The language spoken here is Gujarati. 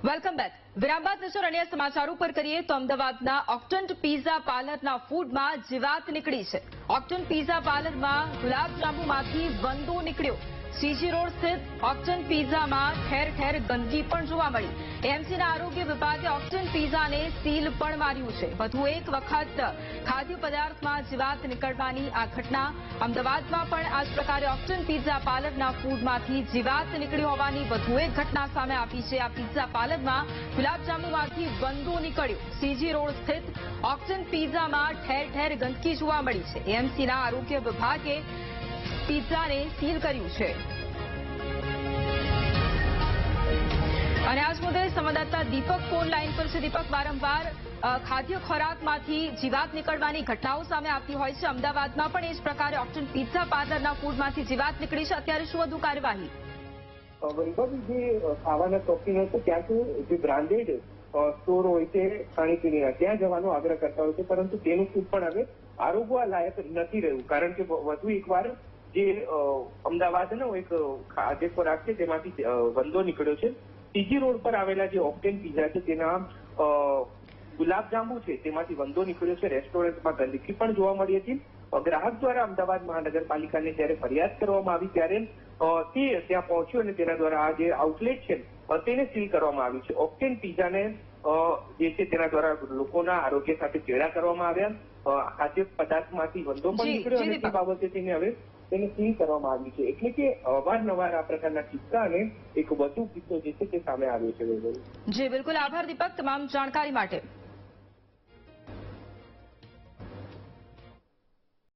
Welcome back. વિરામ બાદ નજર અન્ય સમાચારો પર કરીએ તો અમદાવાદના ઓક્ટન્ટ પિઝા પાર્લરના ફૂડમાં જીવાત નીકળી છે. ઓક્ટન્ટ પિઝા પાર્લરમાં ગુલાબજાંબુમાંથી વંદો નીકળ્યો. સીજી રોડ સ્થિત ઓક્ટન્ટ પિઝામાં ઠેર ઠેર ગંદકી પણ જોવા મળી. એએમસીના આરોગ્ય વિભાગે ઓક્ટન્ટ પિઝાને સીલ પણ માર્યું છે. વધુ એક વખત ખાદ્ય પદાર્થમાં જીવાત નીકળવાની આ ઘટના. અમદાવાદમાં પણ આ જ પ્રકારે ઓક્ટન્ટ પિઝા પાર્લરના ફૂડમાંથી જીવાત નીકળી હોવાની વધુ એક ઘટના સામે આવી છે. આ પિઝા પાર્લરમાં ગુલાબજાંબુમાંથી વંદો નીકળ્યો. સીજી રોડ સ્થિત ઓક્ટન્ટ પિઝામાં ઠેર ઠેર ગંદકી જોવા મળી છે. એએમસીના આરોગ્ય વિભાગે પિઝાને સીલ કર્યું છે. અને આજ મુદ્દે સંવાદદાતા દીપક ફોન લાઈન પર છે. દીપક, વારંવાર ખાદ્ય ખોરાકમાંથી જીવાત નીકળવાની ઘટનાઓ સામે આવતી હોય છે. અમદાવાદમાં પણ એ જ પ્રકારે ઓક્ટન્ટ પિઝા પાર્લરના ફૂડમાંથી જીવાત નીકળી છે. અત્યારે શું વધુ કાર્યવાહી? વૈભવ, જે ખાવાના શોખીન હોય છે ત્યાં જે બ્રાન્ડેડ સ્ટોર હોય છે ખાણીપીણીના, ત્યાં જવાનો આગ્રહ કરતા હોય છે, પરંતુ તેનું ફૂડ પણ હવે આરોગવા લાયક નથી રહ્યું. કારણ કે વધુ એકવાર જે અમદાવાદનો એક ખાદ્ય ખોરાક છે તેમાંથી વંદો નીકળ્યો છે. સીજી રોડ પર આવેલા જે ઓક્ટેન પિઝા છે તેના ગુલાબજાંબુ છે તેમાંથી વંદો નીકળ્યો છે. રેસ્ટોરન્ટમાં ગંદકી પણ જોવા મળી હતી. ગ્રાહક દ્વારા અમદાવાદ મહાનગરપાલિકાને જ્યારે ફરિયાદ કરવામાં આવી ત્યારે તે ત્યાં પહોંચ્યો અને તેના દ્વારા આ જે આઉટલેટ છે તેને સીલ કરવામાં આવ્યું છે. ઓક્ટેન પિઝાને જે છે તેના દ્વારા લોકોના આરોગ્ય સાથે ચેડા કરવામાં આવ્યા. ખાદ્ય પદાર્થમાંથી વંદો પણ નીકળ્યો અને તે બાબતે તેને સીલ કરવામાં આવ્યું છે. એટલે કે અવારનવાર આ પ્રકારના કિસ્સા અને એક વધુ કિસ્સો જે છે તે સામે આવ્યો છે. જી બિલકુલ, આભાર દીપક તમામ જાણકારી માટે.